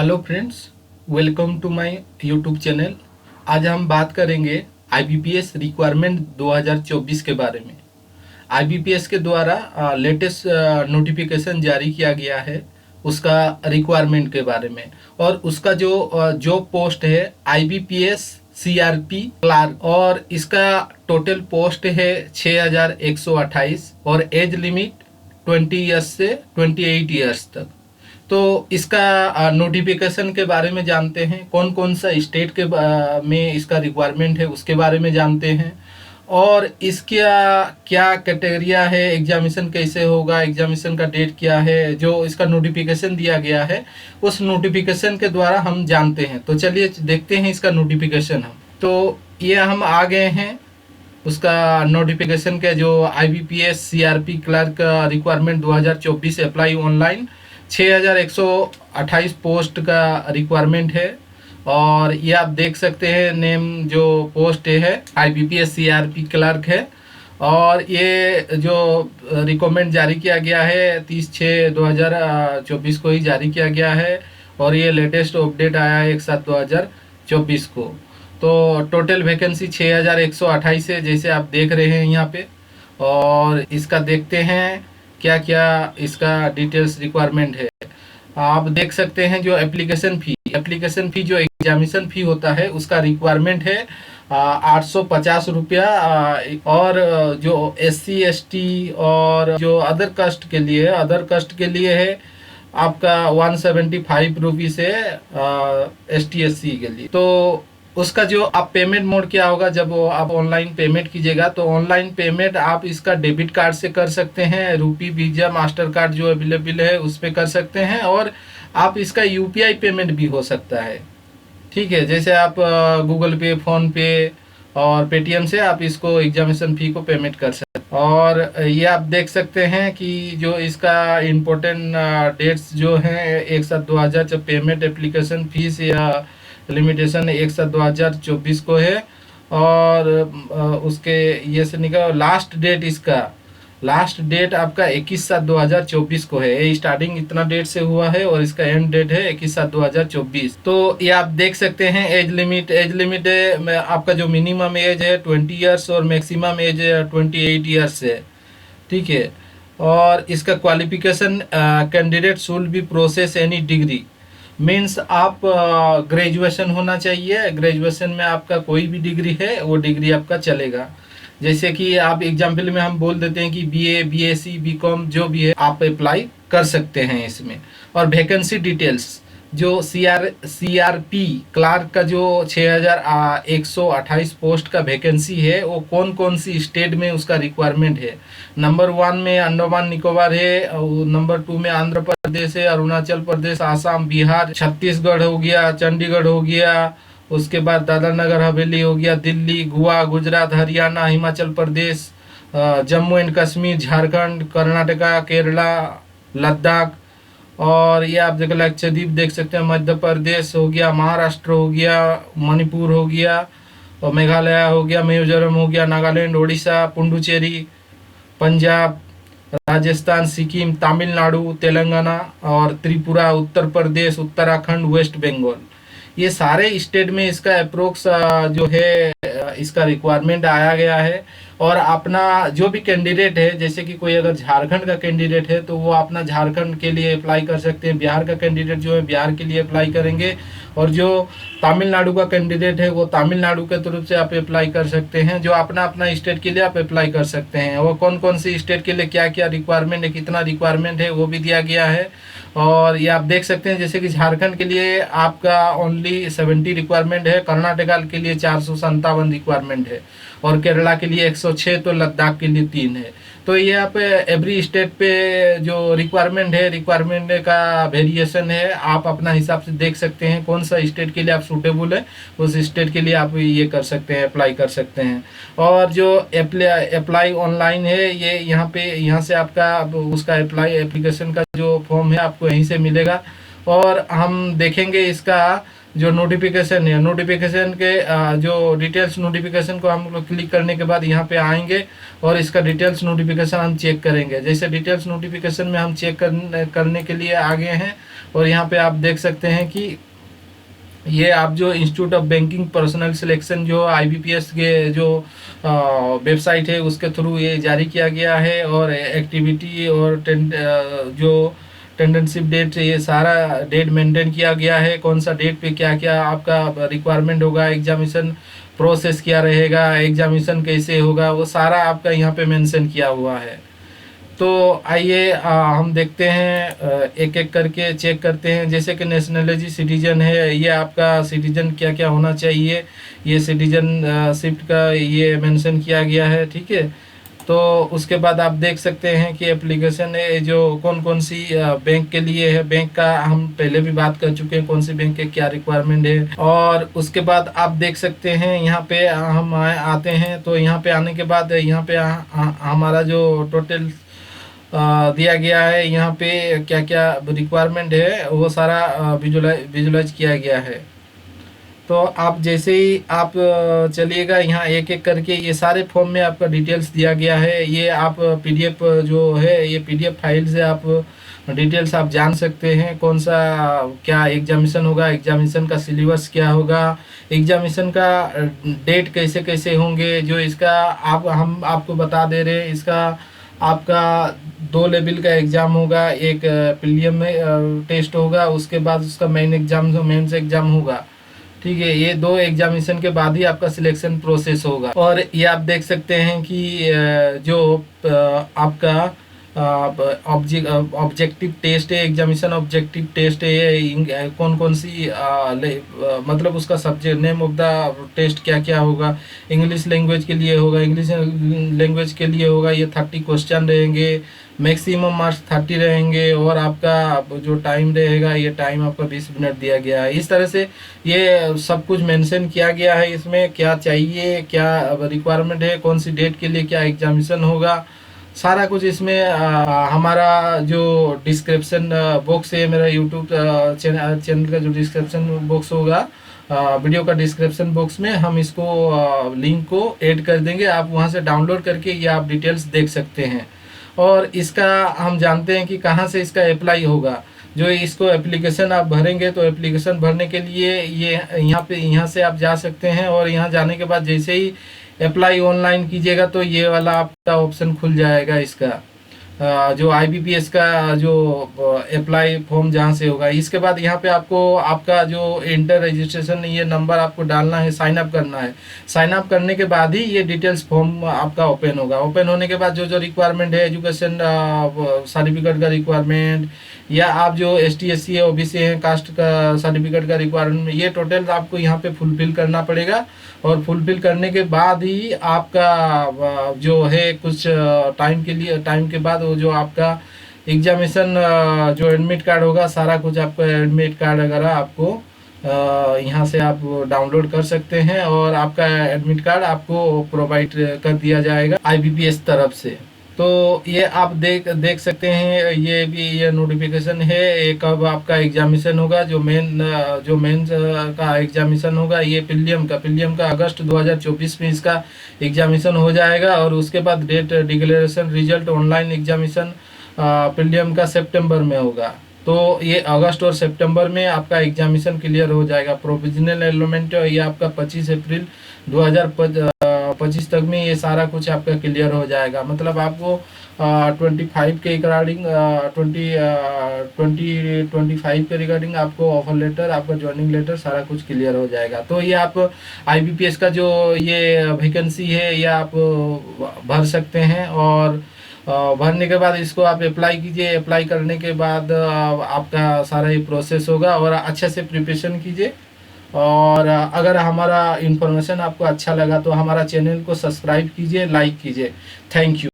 Hello friends, welcome to my YouTube channel. आज हम बात करेंगे आईबीपीएस रिक्वायरमेंट 2024 के बारे में। आईबीपीएस के द्वारा लेटेस्ट नोटिफिकेशन जारी किया गया है उसका रिक्वायरमेंट के बारे में। और उसका जो जॉब पोस्ट है आईबीपीएस सीआरपी क्लार्क, और इसका टोटल पोस्ट है 6128 और एज लिमिट 20 ईयर्स से 28 ईयर्स तक। तो इसका नोटिफिकेशन के बारे में जानते हैं, कौन कौन सा स्टेट के में इसका रिक्वायरमेंट है उसके बारे में जानते हैं, और इसका क्या कैटेगरिया है, एग्जामिनेशन कैसे होगा, एग्जामिनेशन का डेट क्या है, जो इसका नोटिफिकेशन दिया गया है उस नोटिफिकेशन के द्वारा हम जानते हैं। तो चलिए देखते हैं इसका नोटिफिकेशन। हम तो ये हम आ गए हैं उसका नोटिफिकेशन के, जो IBPS CRP clerk requirement 2024 apply online 6128 post का रिक्वायरमेंट है। और ये आप देख सकते हैं नेम जो पोस्ट है आईबीपीएस सीआरपी क्लर्क है। और ये जो रिकमेंड जारी किया गया है 30/6/2024 को ही जारी किया गया है, और ये लेटेस्ट अपडेट आया है 1/7/2024 को। तो टोटल वैकेंसी 6128 है, जैसे आप देख रहे हैं यहाँ पे। और इसका देखते हैं क्या क्या इसका डिटेल्स रिक्वायरमेंट है। आप देख सकते हैं जो एप्लीकेशन फ़ी जो एग्जामिनेशन फ़ी होता है उसका रिक्वायरमेंट है 850 रुपया। और जो SC ST और जो अदर कास्ट के लिए है आपका 175 रुपीज़ है ST SC के लिए। तो उसका जो आप पेमेंट मोड क्या होगा, जब वो आप ऑनलाइन पेमेंट कीजिएगा तो ऑनलाइन पेमेंट आप इसका डेबिट कार्ड से कर सकते हैं, रुपी, वीजा, मास्टर कार्ड जो अवेलेबल है उस पर कर सकते हैं, और आप इसका यूपीआई पेमेंट भी हो सकता है। ठीक है, जैसे आप गूगल पे, फ़ोन पे और पेटीएम से आप इसको एग्जामिनेशन फ़ी को पेमेंट कर सकते हैं। और ये आप देख सकते हैं कि जो इसका इम्पोर्टेंट डेट्स जो हैं 1/7/2000 जब पेमेंट एप्लीकेशन फ़ीस या लिमिटेशन 1/7/2024 को है। और उसके ये से निकल लास्ट डेट आपका 21/7/2024 को है। ये स्टार्टिंग इतना डेट से हुआ है और इसका एंड डेट है 21/7/2024। तो ये आप देख सकते हैं एज लिमिट है आपका, जो मिनिमम एज है 20 ईयर्स और मैक्सिमम एज 28 ईयर्स है। ठीक है। और इसका qualification candidate should be process any degree, means आप ग्रेजुएशन होना चाहिए। ग्रेजुएशन में आपका कोई भी डिग्री है वो डिग्री आपका चलेगा। जैसे कि आप एग्जाम्पल में हम बोल देते हैं कि BA BSc BCom जो भी है आप अप्लाई कर सकते हैं इसमें। और वैकेंसी डिटेल्स जो CRP क्लार्क का जो 6128 पोस्ट का वैकेंसी है वो कौन कौन सी स्टेट में उसका रिक्वायरमेंट है। नंबर 1 में अंडमान निकोबार है, और नंबर 2 में आंध्र प्रदेश है, अरुणाचल प्रदेश, आसाम, बिहार, छत्तीसगढ़ हो गया, चंडीगढ़ हो गया, उसके बाद दादरा नगर हवेली हो गया, दिल्ली, गोवा, गुजरात, हरियाणा, हिमाचल प्रदेश, जम्मू एंड कश्मीर, झारखंड, कर्नाटका, केरला, लद्दाख। और ये आप जगह लक्षद्वीप देख सकते हैं, मध्य प्रदेश हो गया, महाराष्ट्र हो गया, मणिपुर हो गया, और मेघालय हो गया, मिजोरम हो गया, नागालैंड, उड़ीसा, पुडुचेरी, पंजाब, राजस्थान, सिक्किम, तमिलनाडु, तेलंगाना और त्रिपुरा, उत्तर प्रदेश, उत्तराखंड, वेस्ट बंगाल। ये सारे स्टेट में इसका अप्रोक्स जो है इसका रिक्वायरमेंट आया गया है। और अपना जो भी कैंडिडेट है, जैसे कि कोई अगर झारखंड का कैंडिडेट है तो वो अपना झारखंड के लिए अप्लाई कर सकते हैं, बिहार का कैंडिडेट जो है बिहार के लिए अप्लाई करेंगे, और जो तमिलनाडु का कैंडिडेट है वो तमिलनाडु के तरफ से आप अप्लाई कर सकते हैं। जो अपना अपना स्टेट के लिए आप अप्लाई कर सकते हैं, और कौन कौन सी स्टेट के लिए क्या क्या रिक्वायरमेंट है, कितना रिक्वायरमेंट है वो भी दिया गया है। और ये आप देख सकते हैं जैसे कि झारखंड के लिए आपका ओनली 70 रिक्वायरमेंट है, कर्नाटका के लिए 457 रिक्वायरमेंट है, और केरला के लिए 106, तो लद्दाख के लिए 3 है। तो ये आप एवरी स्टेट पे जो रिक्वायरमेंट का वेरिएशन है, आप अपना हिसाब से देख सकते हैं कौन सा स्टेट के लिए आप सूटेबल है, उस स्टेट के लिए आप ये कर सकते हैं, अप्लाई कर सकते हैं। और जो अप्लाई ऑनलाइन है, ये यहाँ से आपका उसका एप्लीकेशन का जो फॉर्म है आपको यहीं से मिलेगा। और हम देखेंगे इसका जो नोटिफिकेशन है, नोटिफिकेशन के जो डिटेल्स नोटिफिकेशन को हम लोग क्लिक करने के बाद यहाँ पे आएंगे और इसका डिटेल्स नोटिफिकेशन हम चेक करेंगे। जैसे डिटेल्स नोटिफिकेशन में हम चेक करने के लिए आ गए हैं और यहाँ पे आप देख सकते हैं कि ये आप जो institute of banking personal selection जो IBPS के जो वेबसाइट है उसके थ्रू ये जारी किया गया है, और एक्टिविटी और जो टेंडेंशिप डेट, ये सारा डेट मेंटेन किया गया है। कौन सा डेट पे क्या क्या आपका रिक्वायरमेंट होगा, एग्जामिनेशन प्रोसेस क्या रहेगा, एग्जामिनेशन कैसे होगा, वो सारा आपका यहाँ पे मेंशन किया हुआ है। तो आइए हम देखते हैं, एक एक करके चेक करते हैं। जैसे कि नेशनलिटी सिटीजन है, ये आपका सिटीजन क्या क्या होना चाहिए, ये सिटीजनशिप का ये मेंशन किया गया है, ठीक है। तो उसके बाद आप देख सकते हैं कि एप्लीकेशन है जो कौन कौन सी बैंक के लिए है। बैंक का हम पहले भी बात कर चुके हैं, कौन सी बैंक के क्या रिक्वायरमेंट है। और उसके बाद आप देख सकते हैं यहाँ पे हम आते हैं, तो यहाँ पे आने के बाद यहाँ पे हमारा जो टोटल दिया गया है, यहाँ पे क्या क्या रिक्वायरमेंट है वो सारा विजुलाइज किया गया है। तो आप जैसे ही आप चलिएगा यहाँ एक एक करके, ये सारे फॉर्म में आपका डिटेल्स दिया गया है। ये आप PDF जो है, ये PDF फाइल से आप डिटेल्स आप जान सकते हैं, कौन सा क्या एग्जामिनेशन होगा, एग्जामिनेशन का सिलेबस क्या होगा, एग्जामिनेशन का डेट कैसे कैसे होंगे। जो इसका हम आपको बता दे रहे हैं, इसका आपका 2 लेवल का एग्ज़ाम होगा। एक प्रीलिम में टेस्ट होगा, उसके बाद उसका मेन एग्ज़ाम जो मेंस एग्ज़ाम होगा, ठीक है। ये 2 एग्जामिनेशन के बाद ही आपका सिलेक्शन प्रोसेस होगा। और ये आप देख सकते हैं कि जो आपका ऑब्जेक्टिव टेस्ट है, एग्जामिनेशन ऑब्जेक्टिव टेस्ट है, ये कौन कौन सी मतलब उसका subject name of the test क्या क्या होगा। इंग्लिश लैंग्वेज के लिए होगा, इंग्लिश लैंग्वेज के लिए होगा, ये 30 क्वेश्चन रहेंगे, मैक्सिमम मार्क्स 30 रहेंगे, और आपका जो टाइम रहेगा, ये टाइम आपका 20 मिनट दिया गया है। इस तरह से ये सब कुछ मेंशन किया गया है, इसमें क्या चाहिए, क्या रिक्वायरमेंट है, कौन सी डेट के लिए क्या एग्जामिनेशन होगा, सारा कुछ इसमें हमारा जो डिस्क्रिप्शन बॉक्स है, मेरा यूट्यूब चैनल का जो डिस्क्रिप्शन बॉक्स होगा, वीडियो का डिस्क्रिप्शन बॉक्स में हम इसको लिंक को ऐड कर देंगे। आप वहां से डाउनलोड करके ये आप डिटेल्स देख सकते हैं। और इसका हम जानते हैं कि कहाँ से इसका अप्लाई होगा। जो इसको एप्लीकेशन आप भरेंगे, तो एप्लीकेशन भरने के लिए ये यहाँ से आप जा सकते हैं, और यहाँ जाने के बाद जैसे ही अप्लाई ऑनलाइन कीजिएगा तो ये वाला आपका ऑप्शन खुल जाएगा इसका, जो IBPS का जो अप्लाई फॉर्म जहाँ से होगा। इसके बाद यहाँ पे आपको आपका जो इंटर रजिस्ट्रेशन, ये नंबर आपको डालना है, साइन अप करना है। साइन अप करने के बाद ही ये डिटेल्स फॉर्म आपका ओपन होगा। ओपन होने के बाद जो जो रिक्वायरमेंट है, एजुकेशन सर्टिफिकेट का रिक्वायरमेंट, या आप जो ST SC है, OBC है, कास्ट का सर्टिफिकेट का रिक्वायरमेंट, ये टोटल आपको यहाँ पे फुलफिल करना पड़ेगा। और फुलफिल करने के बाद ही आपका जो है कुछ टाइम के बाद वो जो आपका एग्जामिनेशन जो एडमिट कार्ड होगा, सारा कुछ आपका एडमिट कार्ड वगैरह आपको यहाँ से आप डाउनलोड कर सकते हैं, और आपका एडमिट कार्ड आपको प्रोवाइड कर दिया जाएगा IBPS तरफ से। तो ये आप देख सकते हैं, ये भी ये नोटिफिकेशन है, ये कब आपका एग्जामिनेशन होगा। जो मेंस का एग्जामिनेशन होगा, ये प्रीलियम का अगस्त 2024 में इसका एग्जामिनेशन हो जाएगा। और उसके बाद date declaration result online examination prelim का सितंबर में होगा। तो ये अगस्त और सितंबर में आपका एग्जामिनेशन क्लियर हो जाएगा। प्रोविजनल एनरोलमेंट ये आपका 25 अप्रैल 2025 तक में ये सारा कुछ आपका क्लियर हो जाएगा। मतलब आपको 25 के रिगार्डिंग 2025 के रिगार्डिंग आपको ऑफर लेटर, आपका ज्वाइनिंग लेटर, सारा कुछ क्लियर हो जाएगा। तो ये आप IBPS का जो ये वैकेंसी है, ये आप भर सकते हैं। और भरने के बाद इसको आप अप्लाई कीजिए। अप्लाई करने के बाद आपका सारा ये प्रोसेस होगा, और अच्छे से प्रिपरेशन कीजिए। और अगर हमारा इन्फॉर्मेशन आपको अच्छा लगा तो हमारा चैनल को सब्सक्राइब कीजिए, लाइक कीजिए। Thank you.